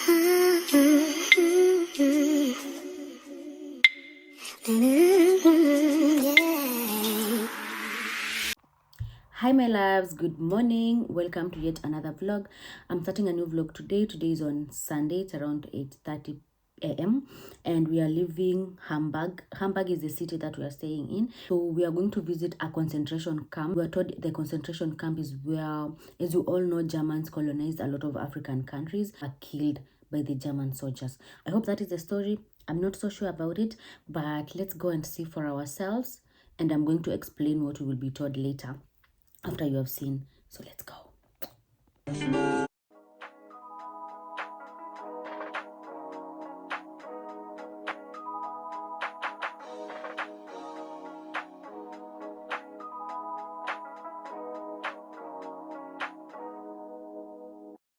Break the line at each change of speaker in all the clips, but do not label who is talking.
Hi my loves, good morning. Welcome to yet another vlog. I'm starting a new vlog today. Today is on Sunday. It's around 8:30 a.m. and we are leaving Hamburg. Hamburg is the city that we are staying in. So we are going to visit a concentration camp. We are told the concentration camp is where, as you all know, Germans colonized a lot of African countries, are killed by the German soldiers. I hope that is the story. I'm not so sure about it, but let's go and see for ourselves, and I'm going to explain what we will be told later after you have seen. So let's go.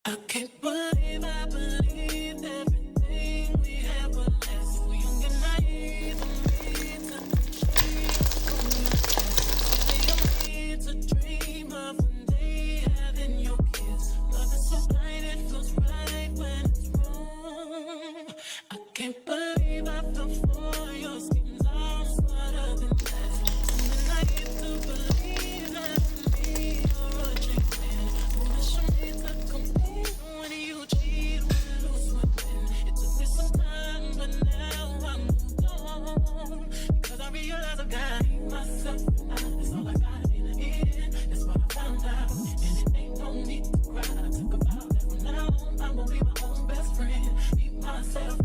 I can't believe I believed everything we had was less. We young and naive, and we took the need to dream of one day having your kids. Love is so blind, it feels right when it's wrong. I can't believe I fell for your schemes. I'm smarter than that. I'm naive to believe that me or a changed man. Foolish of me to compete when you cheat, we lose women. It took me some time, but now I'm moved on. Because I realize I've got myself, that's all I got in the end. That's what I found out, and it ain't no need to cry. I took a vow that from now on I'm gonna be my own best friend. Be myself,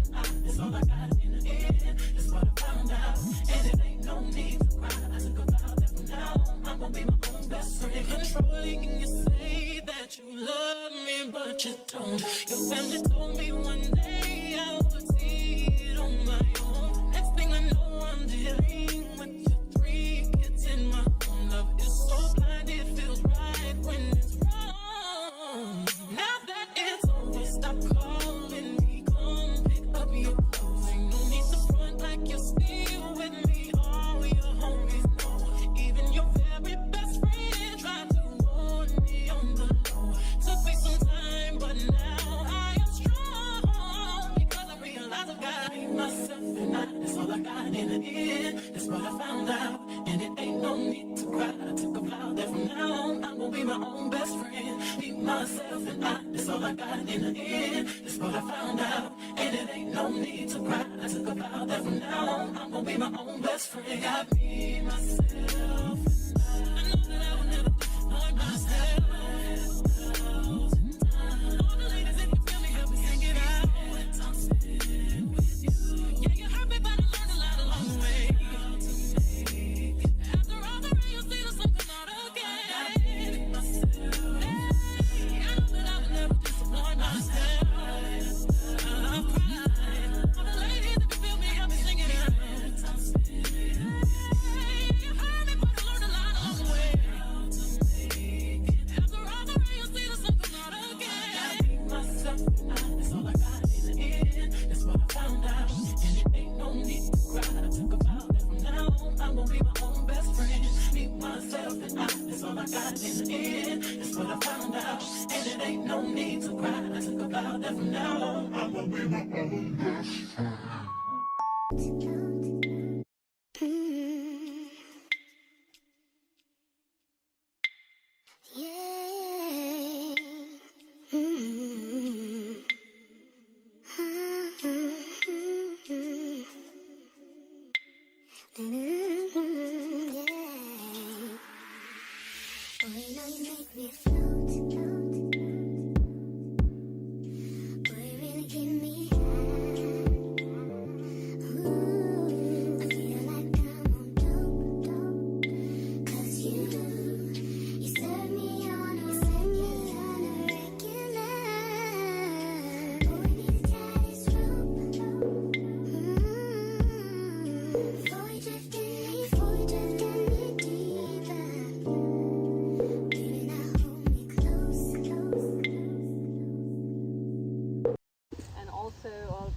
that's all I got in the end. That's what I found out, and it ain't no need to cry. I took a vow that from now on I'm gonna be my own best friend. Controlling, and you say that you love me, but you don't. Your family told me one day I would see it on my own. Next thing I know, I'm dealing with your 3 kids in my own. Love is so blind, it feels right when it's wrong. Now that it's over, stop calling me. Come pick up your clothes. Ain't no need to front like you're still with me. All your homies know. Even your very best friend tried to warn me on the low. Took me some time, but now I am strong. Because I realize I've got myself, and that's all I got in the end. That's what I found out, and it ain't no need to cry. I took a vow that from now on I'm gonna be my own best friend. Be myself, and that's all I got in the end. That's what I found out, and it ain't no need to cry. I took a vow that from now on I'm gonna be my own best friend. Got me, myself, and I know that I will never disappoint myself. All the ladies, if you feel me, help me sing it out. I'm sitting with you. Yeah, you hurt me, but I learned a lot along the way. After all the rain, you'll see the sun come out again. I know that I will never disappoint myself. I'm crying. All the ladies, if you feel me, help me sing it out. I'm sitting with you. You hurt me, but I learned a lot along the way. After all the rain, you'll see the sun come out again. Myself, that's all I got in the end. That's what I found out, and it ain't no need to cry. I took a vow that from now on I'm gonna be my own best friend. Be myself, and that's all I got in the end. That's what I found out, and it ain't no need to cry. I took a vow that from now on I'm gonna be my own best friend.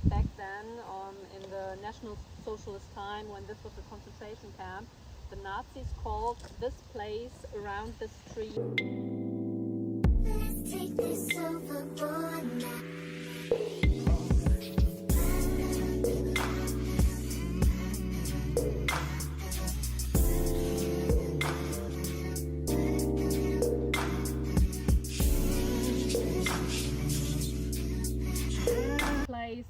Back then, in the National Socialist time, when this was a concentration camp, the Nazis called this place around this tree.
Let's take this overboard now.
place,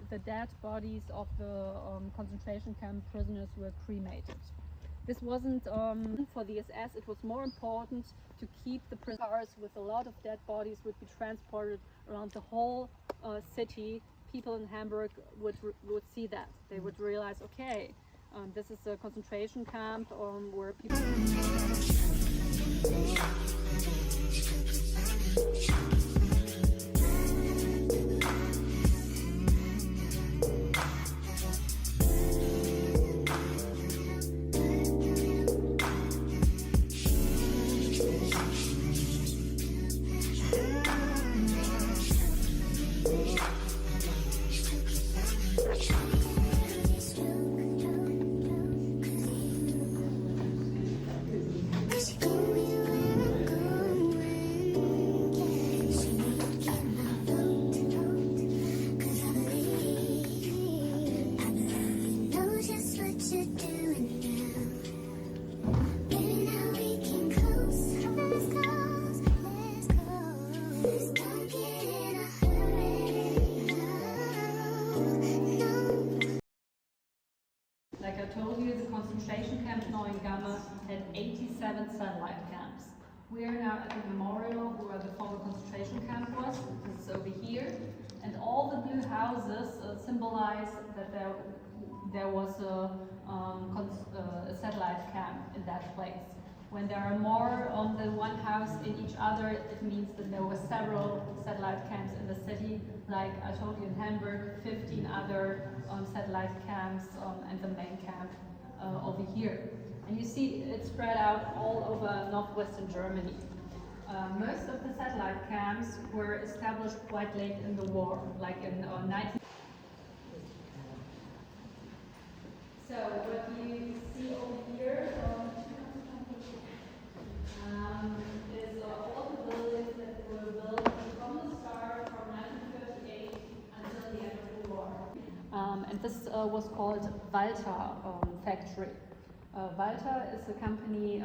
the dead bodies of the concentration camp prisoners were cremated. This wasn't for the SS, it was more important to keep the prisoners with a lot of dead bodies would be transported around the whole city. People in Hamburg would see that. They would realize, okay, this is a concentration camp where people... Like I told you, the concentration camp Neuengamme had 87 satellite camps. We are now at the memorial where the former concentration camp was. This is over here. And all the blue houses symbolize that there was a satellite camp in that place. When there are more on the one house in each other, it means that there were several satellite camps in the city. Like I told you in Hamburg, 15 other satellite camps and the main camp over here. And you see it spread out all over northwestern Germany. Most of the satellite camps were established quite late in the war, like in 19... So what you see over here is all the buildings that were built from the start, from 1938 until the end of the war. And this was called Walter factory. Walter is a company,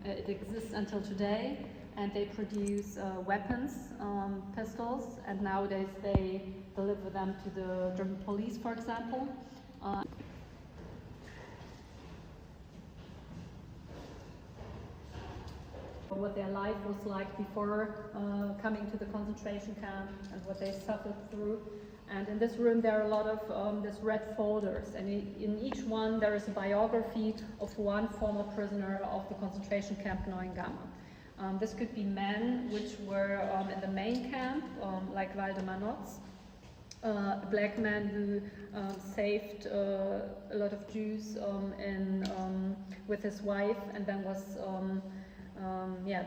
it exists until today, and they produce weapons, pistols, and nowadays they deliver them to the German police, for example. What their life was like before coming to the concentration camp and what they suffered through. And in this room there are a lot of these red folders, and in each one there is a biography of one former prisoner of the concentration camp Neuengamme. This could be men which were in the main camp, like Waldemar Notz, a black man who saved a lot of Jews with his wife, and then was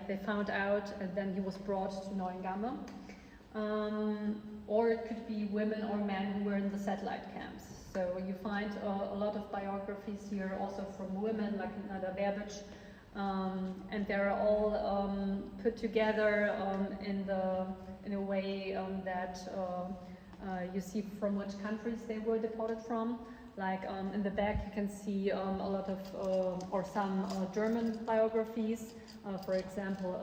they found out, and then he was brought to Neuengamme. Or it could be women or men who were in the satellite camps. So you find a lot of biographies here, also from women like Nada Verbich, and they're all put together in a way that you see from which countries they were deported from. Like in the back you can see a lot of or some German biographies, for example.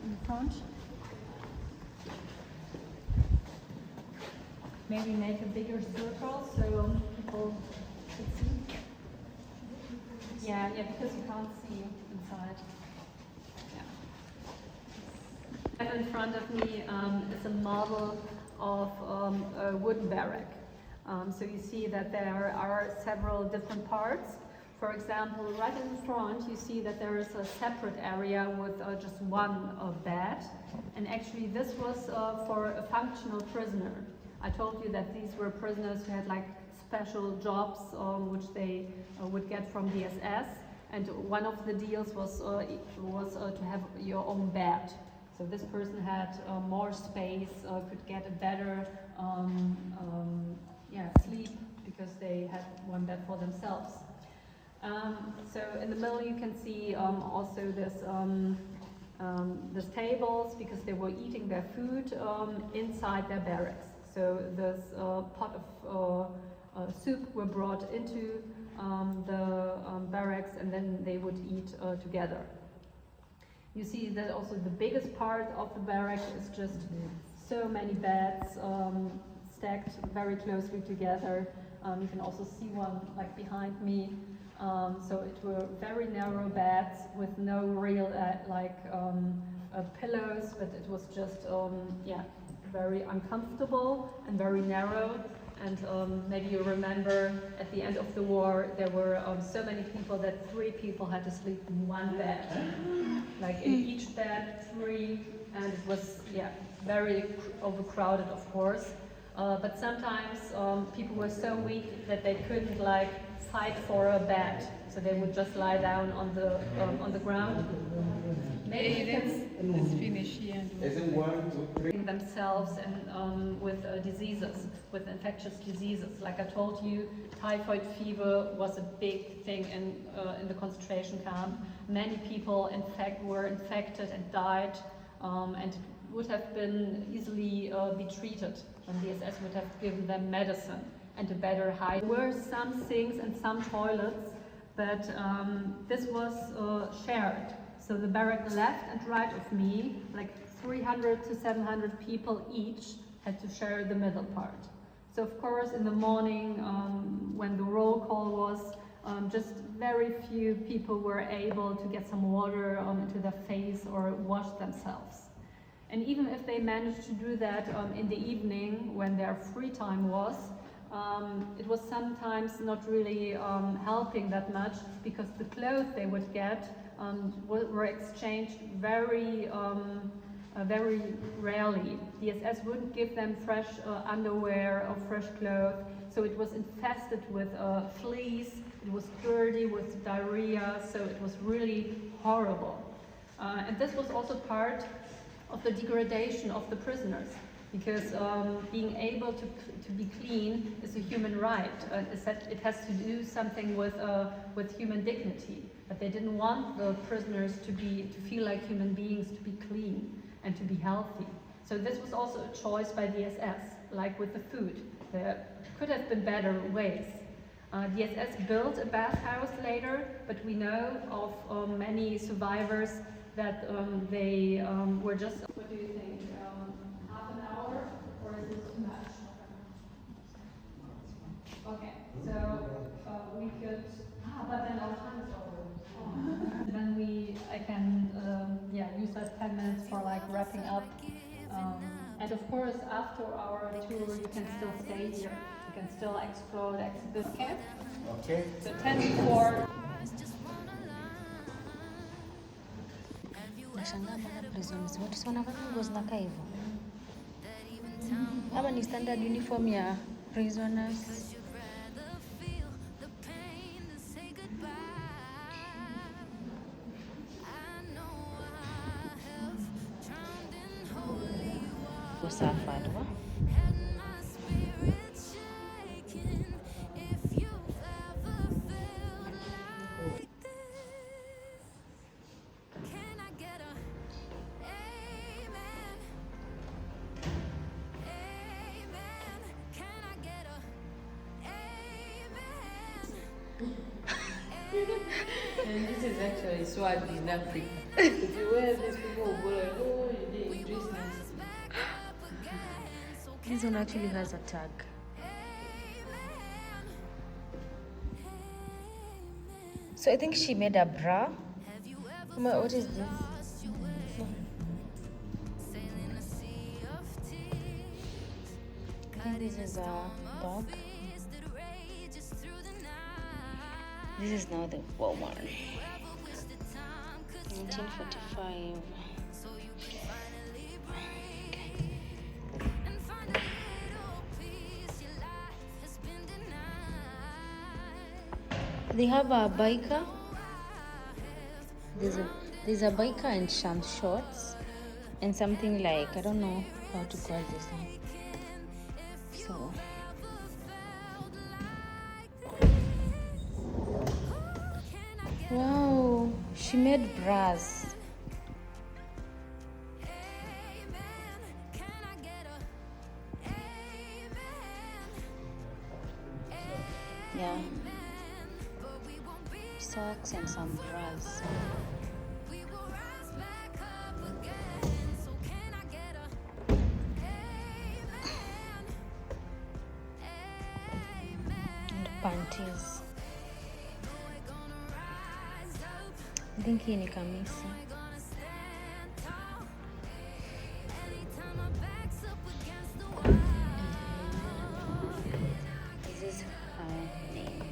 In front. Maybe make a bigger circle so people could see. Yeah, because you can't see inside. Yeah. In front of me is a model of a wooden barrack. So you see that there are several different parts. For example, right in front you see that there is a separate area with just one bed, and actually this was for a functional prisoner. I told you that these were prisoners who had like special jobs which they would get from the SS, and one of the deals was to have your own bed. So this person had more space, could get a better sleep because they had one bed for themselves. So in the middle you can see also this tables, because they were eating their food inside their barracks. So this pot of soup were brought into the barracks, and then they would eat together. You see that also the biggest part of the barrack is just so many beds stacked very closely together. You can also see one like behind me. So it were very narrow beds with no real pillows, but it was just very uncomfortable and very narrow. And maybe you remember at the end of the war there were so many people that 3 people had to sleep in one bed, like in each bed 3, and it was very overcrowded, of course. But sometimes people were so weak that they couldn't like fight for a bed, so they would just lie down on the ground. Maybe
Let's finish here.
themselves and with diseases, with infectious diseases. Like I told you, typhoid fever was a big thing in the concentration camp. Many people were infected and died, and it would have been easily be treated, and the SS would have given them medicine and a better hygiene. There were some sinks and some toilets, but this was shared. So the barrack left and right of me, like 300 to 700 people each, had to share the middle part. So of course in the morning, when the roll call was, just very few people were able to get some water into their face or wash themselves. And even if they managed to do that in the evening when their free time was, it was sometimes not really helping that much, because the clothes they would get were exchanged very rarely. The SS wouldn't give them fresh underwear or fresh clothes, so it was infested with fleas, it was dirty with diarrhea, so it was really horrible. And this was also part of the degradation of the prisoners, because being able to be clean is a human right. It has to do something with human dignity. But they didn't want the prisoners to feel like human beings, to be clean and to be healthy. So this was also a choice by the SS, like with the food. There could have been better ways. The SS built a bathhouse later, but we know of many survivors that they were just... What do you think? Half an hour, or is this too much? Okay, so we could... but then our time is over. Then I can use that 10 minutes for like wrapping up. And of course, after our tour, you can still stay here. You can still explore the exhibit camp.
Okay.
So 10 before.
Nashangaa mpaka prisons wote si wanavaa nguo zinakaa hivyo, ama ni standard uniform ya prisoners? Suffered, what?
And this is actually swag in Africa. If you wear this, people will go like, oh, you dress nice.
This one actually has a tag. So I think she made a bra. What is this? I think this is a bag. This is now the woman. 1945. They have a biker. There's a biker and some shorts and something like, I don't know how to call this one. So wow, she made bras. Yeah. Socks and some bras. And panties. I think hii ni kamisi. This is her name.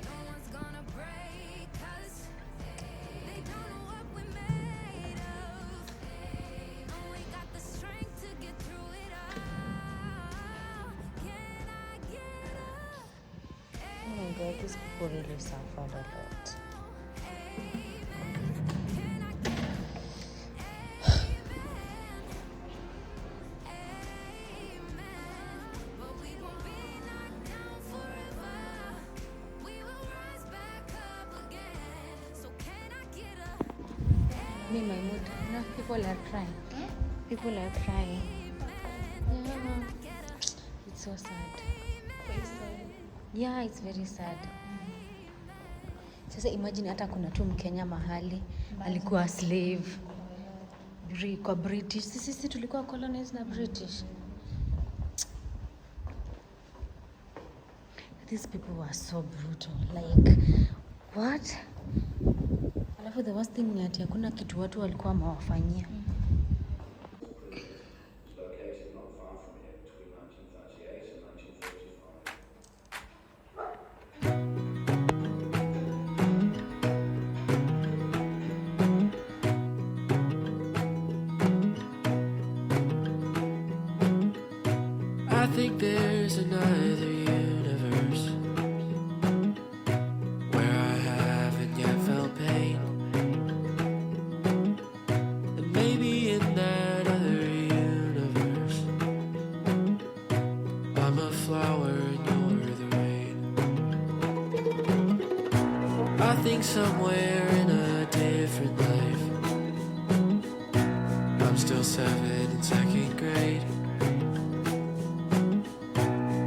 Oh my god, these people really suffered a lot. Me, my mood. No, people are crying. People are crying. Yeah. It's so sad. Yeah, it's very sad. Sasa imagine hata kuna tu Mkenya mahali alikuwa slave kwa British. Sisi tulikuwa colonized na British. These people were so brutal. Like, what? Alafu the worst thing ni ati hakuna kitu watu walikuwa mawafanyia.
Located not far from here between 1938 and 1945.
I think there's another universe where I haven't yet felt pain. And maybe in that other universe, I'm a flower and you're the rain. I think somewhere in a different life, I'm still 7 in 2nd grade.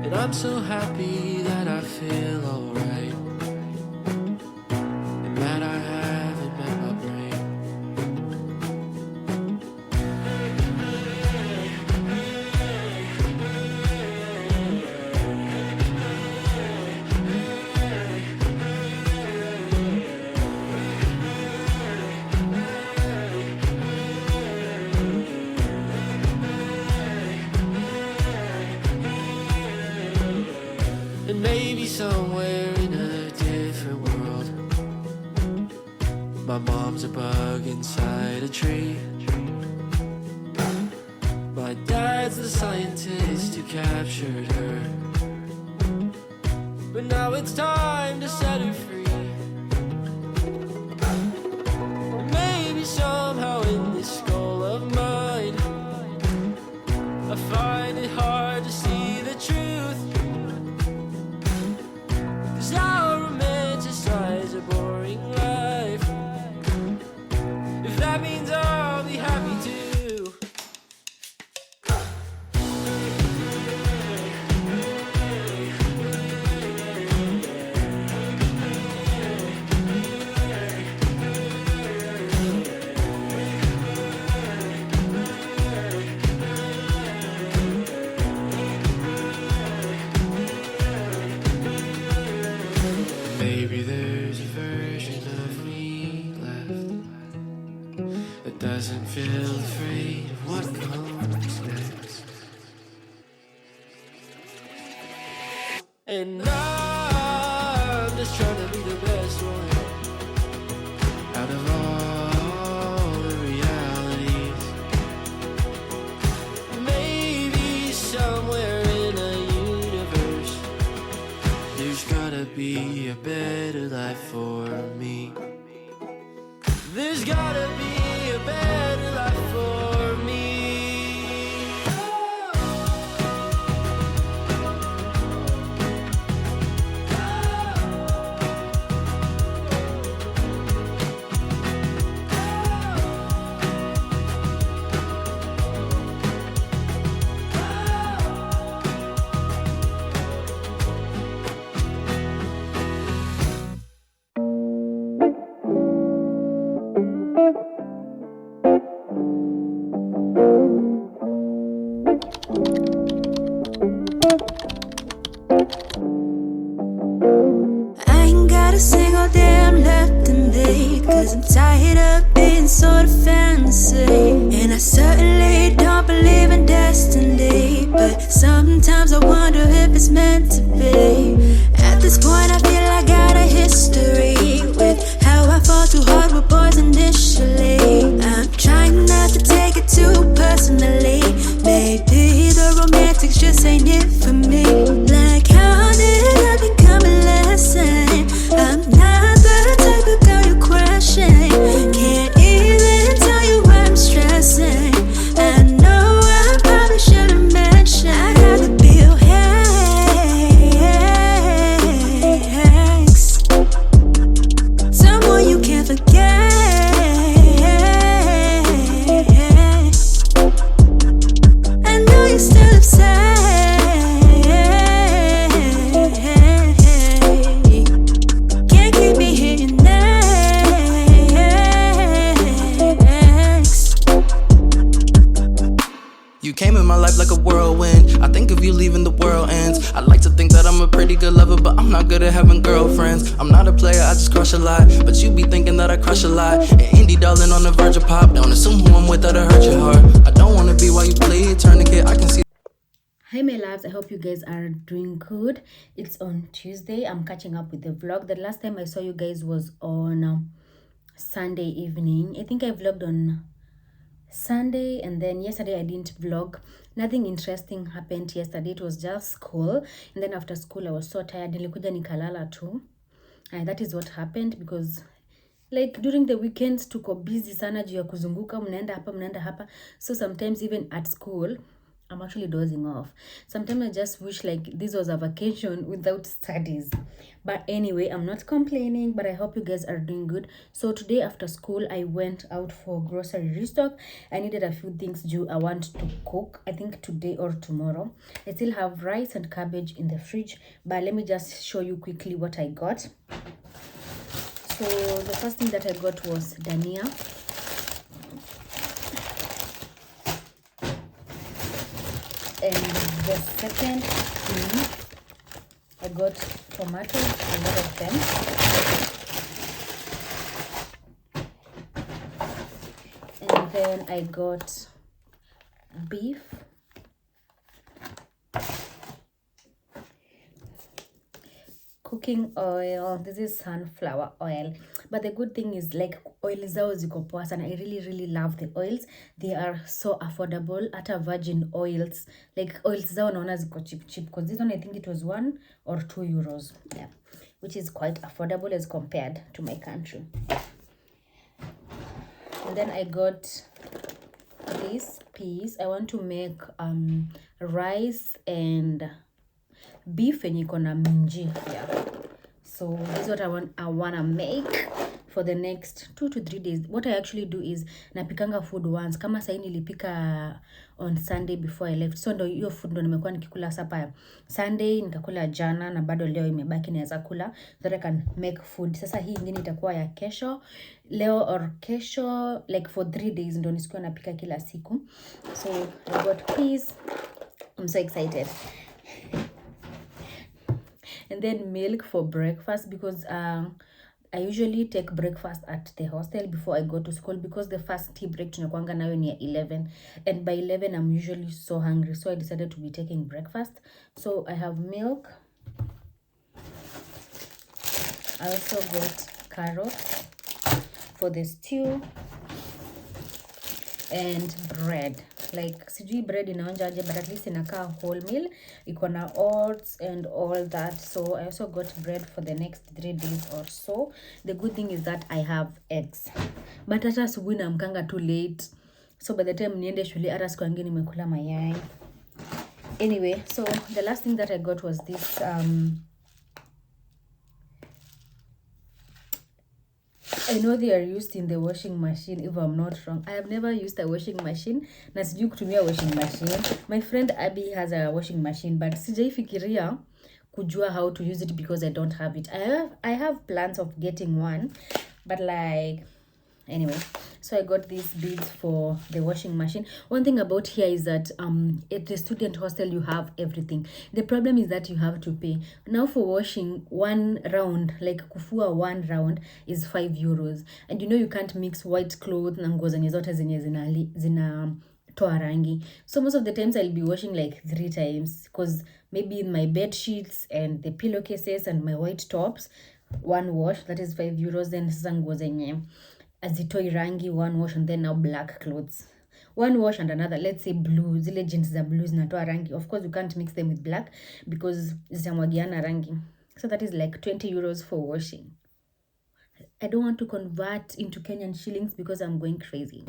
And I'm so happy that I feel alright, and that I haven't met my brain. And maybe somewhere in a different world, my mom's a bug inside a tree. My dad's the scientist who captured her, but now it's time to set her free. Maybe somehow in this skull of mine, I find it hard to see the truth. 'Cause I'll romanticize a boring life, if that means I'll be happy too. Maybe there's a version of me left that doesn't feel afraid of what comes next. And I'm just trying to be the best one out of all the realities. Maybe somewhere in a universe, there's gotta be a better life for me. There's gotta be a better life for me. 'cause I'm tired of being sort of fantasy. And I certainly don't believe in destiny, but sometimes I wonder if it's meant to be. At this point I feel I got a history with how I fall too hard with boys initially. I'm trying not to take it too personally. Maybe the romantics just ain't it for me. Like, how did I become a lesson? I'm not the type of girl you question. Can't even tell you why I'm stressing. I know I probably should've mentioned I got the bill hacks, someone you can't forget. I know you're still upset. Can't keep me hitting next.
You came in my life like a whirlwind. I think if you leaving, the world ends. I like to think that I'm a pretty good lover, but I'm not good at having girlfriends. I'm not a player, I just crush a lot, but you be thinking that I crush a lot. An indie darling on the verge of pop. Don't assume who I'm with, that'll hurt your heart. I don't wanna be while you bleed, tourniquet, I can see.
Hi my loves, I hope you guys are doing good. It's on Tuesday. I'm catching up with the vlog. The last time I saw you guys was on Sunday evening. I think I vlogged on Sunday, and then yesterday I didn't vlog. Nothing interesting happened yesterday. It was just school, and then after school I was so tired, nilikuja nikalala too. And that is what happened, because like during the weekends tuko busy sana juu ya kuzunguka, mnaenda hapa. So sometimes even at school I'm actually dozing off. Sometimes I just wish like this was a vacation without studies. But anyway, I'm not complaining, but I hope you guys are doing good. So today after school, I went out for grocery restock. I needed a few things I want to cook, I think today or tomorrow. I still have rice and cabbage in the fridge, but let me just show you quickly what I got. So the first thing that I got was dania. And the second thing, I got tomatoes, a lot of them. And then I got beef. Cooking oil. This is sunflower oil, but the good thing is like oil zao ziko poa sana. I really love the oils. They are so affordable. Ata virgin oils, like oils zao naona ziko cheap because this one I think it was 1 or 2 euros, yeah, which is quite affordable as compared to my country. And then I got this piece. I want to make rice and beef and iko na minji. Yeah, so this is what I wanna make for the next 2 to 3 days. What I actually do is napikanga food once. Kama sahi nilipika on Sunday before I left, so ndo hiyo food ndo nimekuwa nikikula sapa Sunday, nikakula jana na bado leo imebaki naweza kula, so I can make food. Sasa hii ingine itakuwa ya kesho, leo or kesho, like for 3 days ndo nisikuwa napika kila siku. So I got peas. I'm so excited. And then milk for breakfast, because I usually take breakfast at the hostel before I go to school, because the first tea break tunakuanga nayo ni 11, and by 11 I'm usually so hungry, so I decided to be taking breakfast. So I have milk. I also got carrots for the stew and bread. Like sijui bread inaonja aje, but at least inakaa whole meal, iko na oats and all that. So I also got bread for the next 3 days or so. The good thing is that I have eggs, but hata asubuhi naamkanga too late, so by the time niende shule hata siku nyingine nimekula mayai. Anyway, so the last thing that I got was this I know they are used in the washing machine, if I'm not wrong. I have never used a washing machine. Na sijui kutumia washing machine. My friend Abby has a washing machine, but sijaifikiria kujua how to use it because I don't have it. I have plans of getting one, but like anyway, So I got these beads for the washing machine. One thing about here is that at the student hostel you have everything. The problem is that you have to pay. Now for washing one round, like kufua one round is 5 euros. And you know you can't mix white clothes na nguo zenye zote zenye zina toa rangi. So most of the times I'll be washing like 3 times, because maybe my bed sheets and the pillowcases and my white tops, one wash, that is 5 euros. Then sasa nguo zenye azitoi rangi, one wash, and then now black clothes, one wash, and another, let's say blue, zile jeans za blue zinatoa rangi. Of course you can't mix them with black because zitamwagiana rangi. So that is like 20 euros for washing. I don't want to convert into Kenyan shillings because I'm going crazy.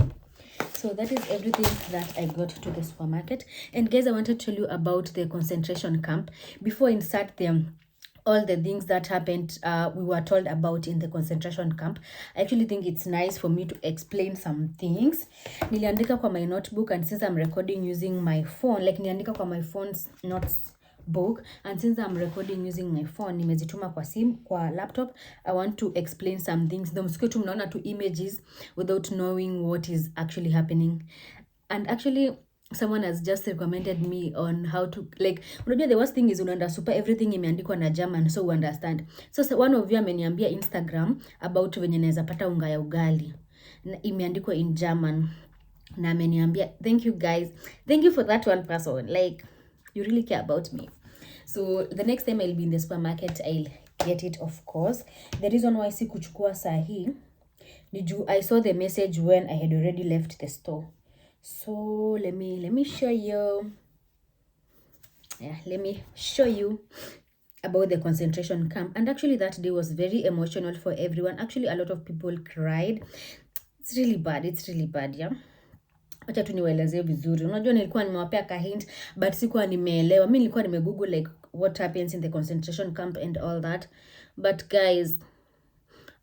So that is everything that I got to the supermarket. And guys, I wanted to tell you about the concentration camp. Before I insert them, all the things that happened, we were told about in the concentration camp. I actually think it's nice for me to explain some things. Niliandika kwa my notebook, and since I'm recording using my phone, like niliandika kwa my phone's notes book, and since I'm recording using my phone, nimezituma kwa laptop, I want to explain some things. Ndio msikuwe tu mnaona tu images without knowing what is actually happening. And actually someone has just recommended me on how to, like, unajua the worst thing is unaenda super everything imeandikwa na German so you understand. So one of you ameniambia Instagram about venye naweza pata unga ya ugali na imeandikwa in German, na ameniambia, thank you guys, thank you for that one person, like you really care about me. So the next time I'll be in the supermarket, I'll get it, of course. The reason why si kuchukua sahi ni juu I saw the message when I had already left the store. So let me show you. Yeah, let me show you about the concentration camp. And actually that day was very emotional for everyone. Actually a lot of people cried. It's really bad, yeah. Acha tu niwaelezee vizuri. Unajua nilikuwa nimewapea ka hint but sikuwa nimeelewa. Mimi nilikuwa nimegoogle like what happens in the concentration camp and all that. But guys,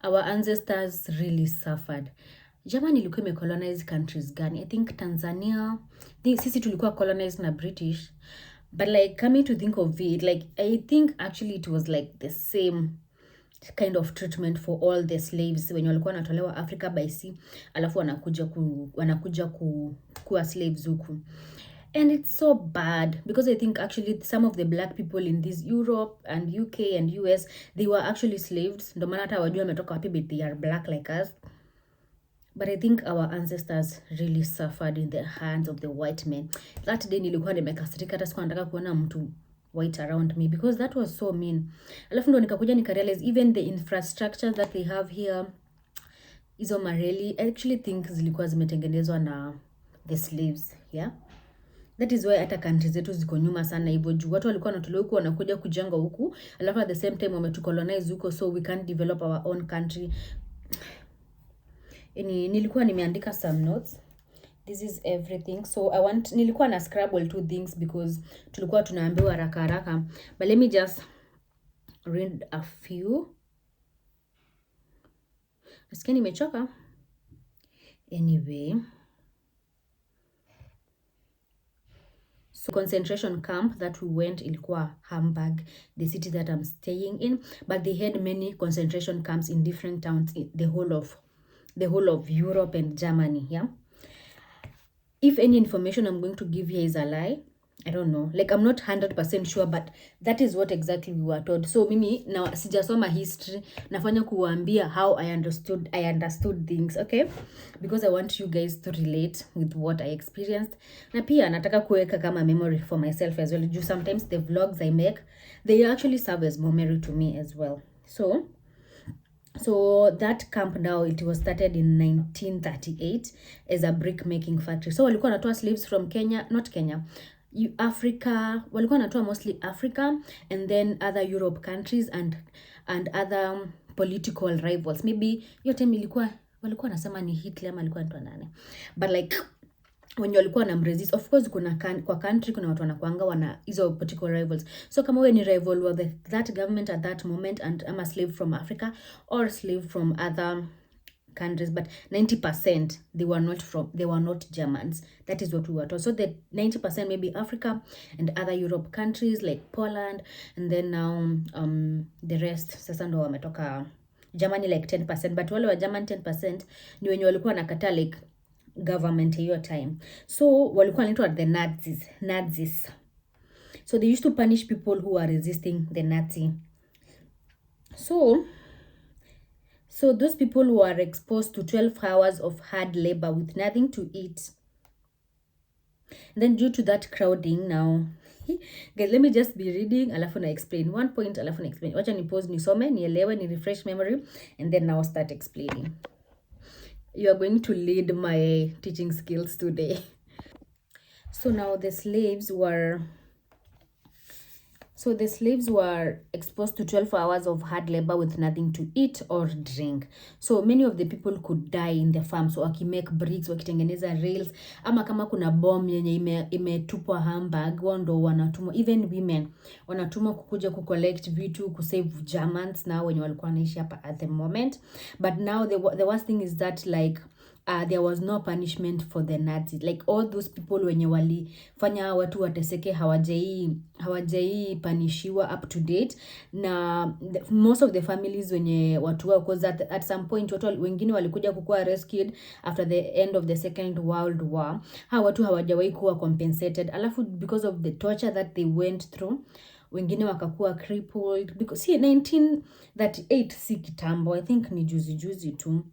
our ancestors really suffered. Germany ilikuwa imecolonize countries gani? I think Tanzania. Sisi tulikuwa colonized na British. But like coming to think of it, like I think actually it was like the same kind of treatment for all the slaves when walikuwa wanatolewa Africa by sea, alafu wanakuja kuwa slaves huku. And it's so bad because I think actually some of the black people in this Europe and UK and US, they were actually slaves. Ndio maana hata wajua wametoka wapi, but they are black like us. But I think our ancestors really suffered in the hands of the white men. That day nilikuwa nimekasirika, hata sikuwa nataka kuona mtu white around me because that was so mean. Alafu ndo nikakuja nikarealize even the infrastructure that they have here, hizo mareli, I actually think zilikuwa zimetengenezwa na the slaves, yeah. That is why hata countries zetu ziko nyuma sana hivyo juu watu walikuwa wanatolewa huku wanakuja kujenga huku, alafu at the same time wametucolonize huko, so we can't develop our own country. Nilikuwa nimeandika some notes. This is everything. So nilikuwa na scrabble two things because tulikuwa tunaambiwa haraka. But let me just read a few. Nasikia nimechoka. Anyway. So concentration camp that we went ilikuwa Hamburg, the city that I'm staying in. But they had many concentration camps in different towns in the whole of Europe and Germany, yeah. If any information I'm going to give here is a lie, I don't know. Like I'm not 100% sure, but that is what exactly we were told. So mimi na sijasoma history, nafanya kuwaambia how I understood things, okay? Because I want you guys to relate with what I experienced. Na pia nataka kuweka kama memory for myself as well. Sometimes the vlogs I make, they actually serve as memory to me as well. So that camp now, it was started in 1938 as a brick making factory. So walikuwa wanatoa slaves from Africa, walikuwa wanatoa mostly Africa and then other Europe countries and other political rivals. Maybe hiyo time walikuwa nasema ni Hitler ama alikuwa anaitwa nani. But like when walikuwa na resist, of course kwa country kuna watu wanakuanga wana hizo political rivals. So kama wewe ni rival wa that government at that moment and I'm a slave from Africa or slave from other countries, but 90% they were not Germans. That is what we were told. So the 90% maybe Africa and other Europe countries like Poland, and then now the rest sasa ndo wametoka Germany like 10%, but wale wa German 10% ni wenye walikuwa nakataa like government hiyo time. So walikuwa wanaitwa the Nazis. So they used to punish people who are resisting the Nazi. So those people who are exposed to 12 hours of hard labor with nothing to eat. Then due to that crowding now, guys, let me just be reading, alafu na explain one point, alafu na explain. Wacha ni pause nisome, nielewe, ni refresh memory, and then now start explaining. You are going to lead my teaching skills today. So now the slaves were exposed to 12 hours of hard labor with nothing to eat or drink. So many of the people could die in the farm. So wakimake bricks, wakitengeneza rails, ama kama kuna bomb yenye imetupwa Hamburg, wando wanatumwa, even women wanatumwa kukuja kucollect vitu, kusave Germans now wenye walikuwa wanaishi hapa at the moment. But now the worst thing is that like there was no punishment for the Nazis. Like all those people wenye walifanya watu wateseke hawajai punishiwa up to date. Na most of the families wenye watu wao, because at some point watu wengine walikuja kukuwa rescued after the end of the Second World War. Watu hawajawahi kuwa compensated. Alafu because of the torture that they went through, wengine wakakuwa crippled. Because see, 1938 si kitambo, I think ni juzi tu.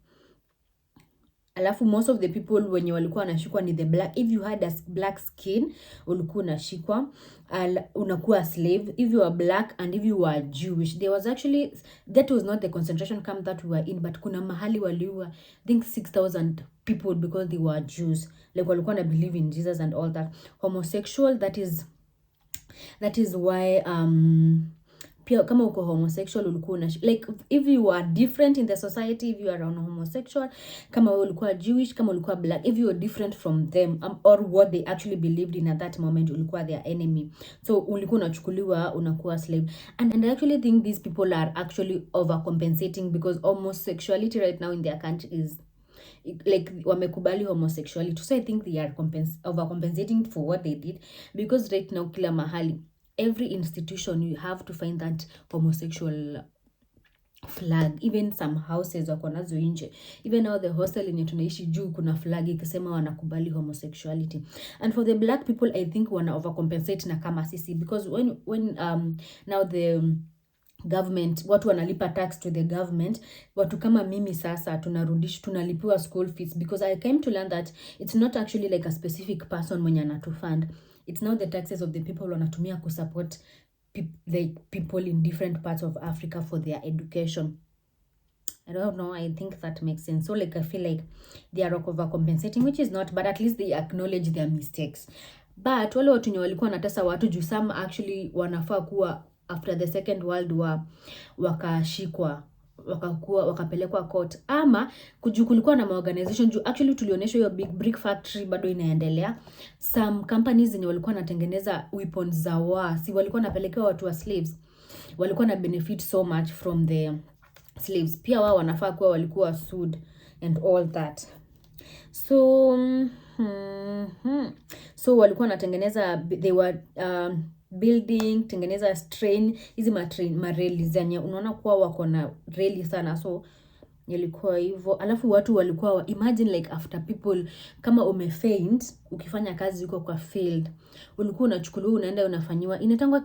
Alafu most of the people wenye walikuwa wanashikwa ni the black. If you had a black skin, ulikuwa unashikwa, unakuwa slave. If you were black and if you were Jewish, there was actually, that was not the concentration camp that we were in, but kuna mahali waliua, I think 6,000 people because they were Jews. Like walikuwa na believe in Jesus and all that. Homosexual, that is why pia kama uko homosexual ulikuwa like if you are different in the society, if you are an homosexual, kama ulikuwa Jewish, kama ulikuwa black, if you are different from them or what they actually believed in at that moment, ulikuwa their enemy. So ulikuwa unachukuliwa, unakuwa slave. And I actually think these people are actually overcompensating, because homosexuality right now in their country is like wamekubali homosexuality. So I think they are overcompensating for what they did, because right now kila mahali, every institution, you have to find that homosexual flag. Even some houses wako nazo nje. Even now the hostel yenye tunaishi juu kuna flag ikisema wanakubali homosexuality. And for the black people, I think wana overcompensate na kama sisi, because when now the government, watu wanalipa tax to the government, watu kama mimi sasa tunalipiwa school fees, because I came to learn that it's not actually like a specific person mwenye anatufund. It's not the taxes of the people wanatumia kusupport the people in different parts of Africa for their education. I don't know, I think that makes sense. So like I feel like they are overcompensating, which is not, but at least they acknowledge their mistakes. But wale watu walikuwa wanatesa watu juu, some actually wanafaa kuwa after the Second World War wakashikwa, wakapelekwa court, ama kulikuwa na organization juu actually tulionyeshwa hiyo big brick factory bado inaendelea. Some companies zenye walikuwa natengeneza weapons za war, si walikuwa napelekewa watu wa slaves, walikuwa na benefit so much from the slaves. Pia wao wanafaa kuwa walikuwa sued and all that. So walikuwa natengeneza, they were building, tengeneza train, hizi mareli zenye unaona kuwa wako na reli sana. So ilikuwa hivyo. Alafu watu walikuwa, imagine like after people, kama umefaint ukifanya kazi uko kwa field, ulikuwa unachukuliwa unaenda unafanyiwa, inatangwa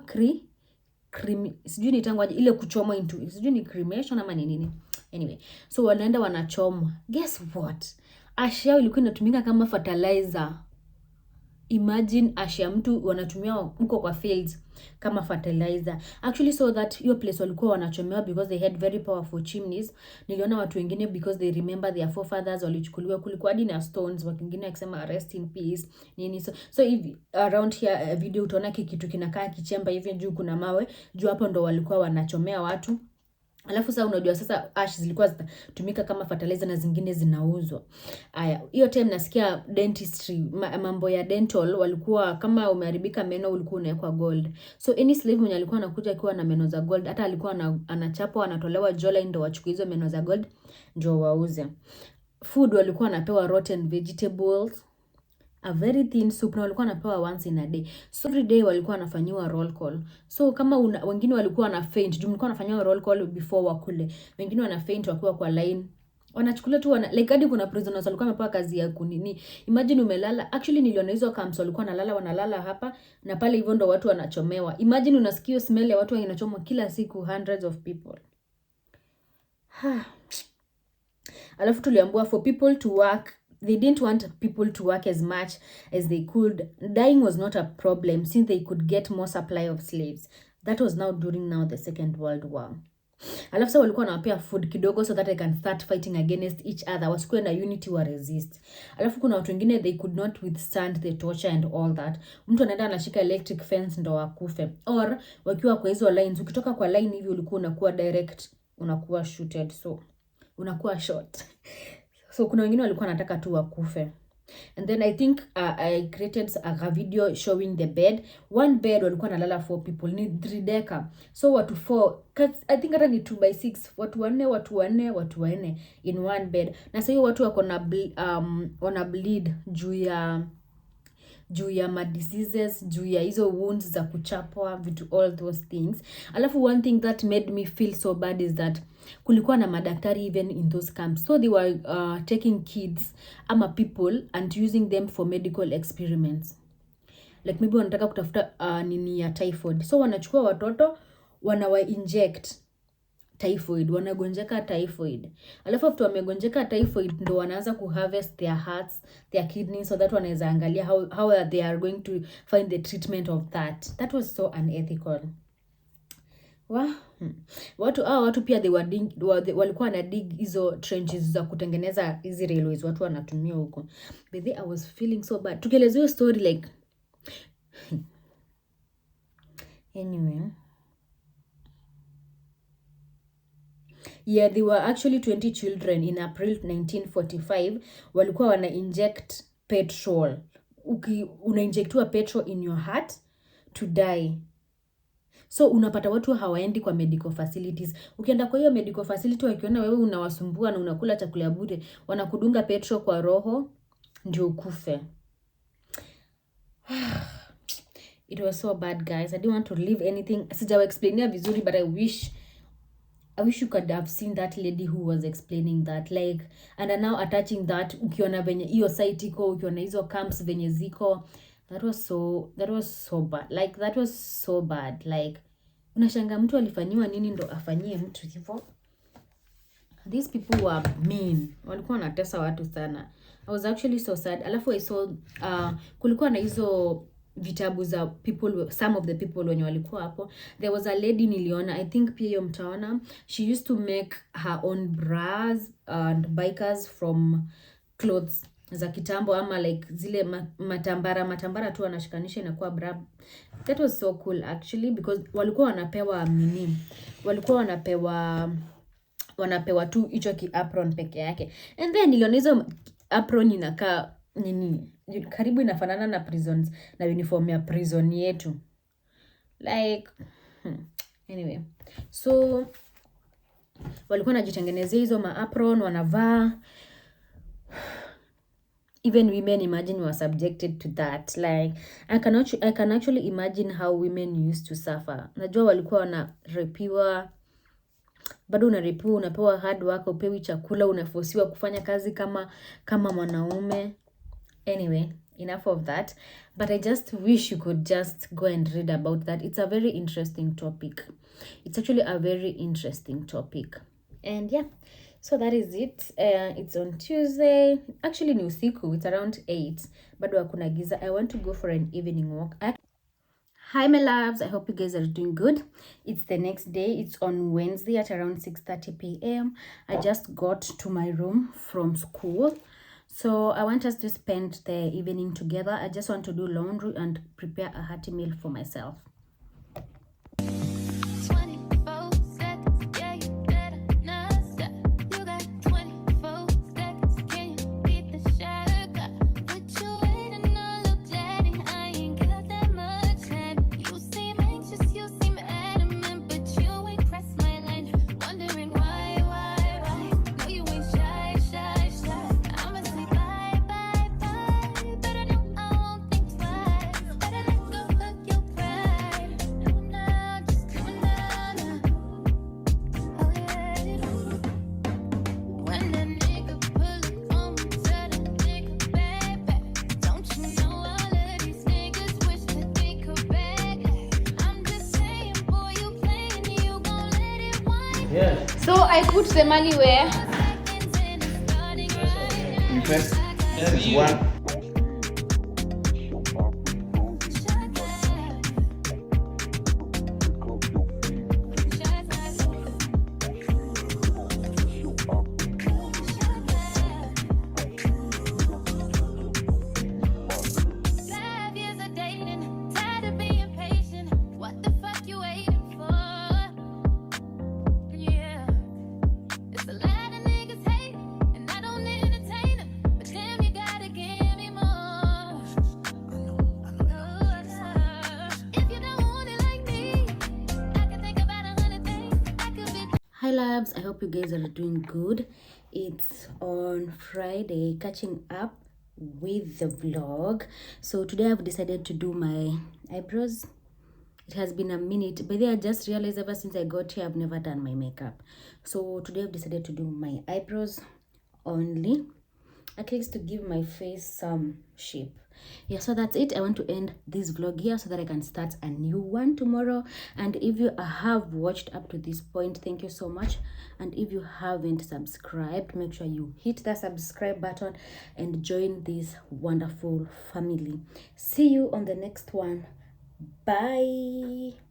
sijui nitangwa ile kuchomwa into, sijui ni cremation ama nini. Anyway, so wanaenda wanachomwa. Guess what? Ash yao ilikuwa inatumika kama fertilizer. Imagine ash ya mtu wanatumia huko kwa fields kama fertilizer. Actually, so that hiyo place walikuwa wanachomewa because they had very powerful chimneys. Niliona watu wengine because they remember their forefathers walichukuliwa, kulikuwa hadi na stones, wengine wakisema rest in peace nini. So if around here video utaona kitu kinakaa kichemba hivi juu kuna mawe, juu hapo ndo walikuwa wanachomea watu. Alafu sasa unajua sasa ash zilikuwa zinatumika kama fertilizer na zingine zinauzwa. Aya, hiyo time nasikia dentistry, mambo ya dental, walikuwa kama umeharibika meno ulikuwa unawekwa gold. So any slave mwenye alikuwa anakuja akiwa na meno za gold, hata alikuwa anachapwa, anatolewa jawline ndo wachukue hizo meno za gold ndio wauze. Food walikuwa wanapewa rotten vegetables. a very thin soup, na walikuwa wanapewa once in a day. So every day walikuwa wanafanyiwa roll call. So kama wengine walikuwa wana faint, juu mlikuwa wanafanyiwa roll call before wakule. Wengine wana faint wakiwa kwa line. Wanachukulia tu like hadi kuna prisoners walikuwa wamepewa kazi ya kunini. Imagine umelala. Actually niliona hizo camps walikuwa wanalala hapa na pale hivyo ndo watu wanachomewa. Imagine unasikia smell ya watu wanachomwa kila siku, hundreds of people. Alafu tuliambiwa for people to work, they didn't want people to work as much as they could. Dying was not a problem since they could get more supply of slaves. That was now during the Second World War. Alafu sasa walikuwa wanawapea food kidogo so that they can start fighting against each other. Wasikuwe na unity wa resist. Alafu kuna watu wengine they could not withstand the torture and all that. Mtu anaenda anashika electric fence ndo wakufe. Or wakiwa kwa hizo lines, ukitoka kwa line hivi ulikuwa unakuwa direct, unakuwa shooted, so unakuwa shot. So kuna wengine walikuwa wanataka tu wakufe. And then I think I created a video showing the bed. One bed walikuwa nalala 4 people, ni 3 decker. So watu 4, I think hata ni 2x6, watu 4 in one bed. Na sasa hiyo watu wako na wana bleed juu ya diseases, juu ya hizo wounds za kuchapwa, vitu, all those things. Alafu one thing that made me feel so bad is that kulikuwa na madaktari even in those camps. So they were taking kids ama people and using them for medical experiments. Like maybe wanataka kutafuta nini ya typhoid. So wanachukua watoto, wanawa inject typhoid, wanagonjeka typhoid. Alafu after wamegonjeka typhoid ndo wanaanza kuharvest their hearts, their kidneys, so that wanaweza angalia how they are going to find the treatment of that. That was so unethical. Watu pia walikuwa na dig hizo trenches za kutengeneza hizi railways watu wanatumia huko. But I was feeling so bad. Tukielezea hiyo story like anyway. Yeah, there were actually 20 children in April 1945 walikuwa wana inject petrol. Unainjectiwa petrol in your heart to die. So unapata watu hawaendi kwa medical facilities. Ukienda kwa hiyo medical facility wakiona wewe unawasumbua na unakula chakula ya bure, wanakudunga petrol kwa roho ndio ukufe. It was so bad, guys. I didn't want to leave anything. Sijawa explainia vizuri, but I wish you could have seen that lady who was explaining that, like, and now attaching that, ukiona venye hiyo site iko, ukiona hizo camps venye ziko, that was so bad. Like, that was so bad. Like, unashanga mtu alifanyiwa nini ndo afanyie mtu hivyo. These people were mean. Walikuwa wanatesa watu sana. I was actually so sad. Alafu I saw kulikuwa na hizo vitabu za people, some of the people wenye walikuwa hapo. There was a lady niliona, I think pia hiyo mtaona, she used to make her own bras and bikers from clothes za kitambo, ama like zile matambara tu anashikanisha inakuwa bra. That was so cool actually, because walikuwa wanapewa tu hicho ki apron peke yake. And then niliona hizo apron inakaa nini, karibu inafanana na prisons, na uniform ya prison yetu. Like anyway, so walikuwa wanajitengenezea hizo apron wanavaa. Even women, imagine, were subjected to that. Like, I can actually imagine how women used to suffer. Najua walikuwa wanarepiwa, bado unarepiwa, unapewa hard work, upewi chakula, unafosiwa kufanya kazi kama mwanaume. Anyway, enough of that. But I just wish you could just go and read about that. It's a very interesting topic. It's actually a very interesting topic. And yeah, so that is it. It's on Tuesday. Actually, ni usiku. It's around 8. Bado hakuna giza. I want to go for an evening walk. Hi, my loves. I hope you guys are doing good. It's the next day. It's on Wednesday at around 6:30 p.m. I just got to my room from school. So I want us to spend the evening together. I just want to do laundry and prepare a hearty meal for myself.
Yeah.
So I put the money where?
First, it's one.
Hi labs, I hope you guys are doing good. It's on Friday, catching up with the vlog. So today I've decided to do my eyebrows. It has been a minute, but then I just realized ever since I got here I've never done my makeup. So today I've decided to do my eyebrows only, at least to give my face some shape. Yeah, so that's it. I want to end this vlog here so that I can start a new one tomorrow. And if you have watched up to this point, thank you so much. And if you haven't subscribed, make sure you hit the subscribe button and join this wonderful family. See you on the next one. Bye.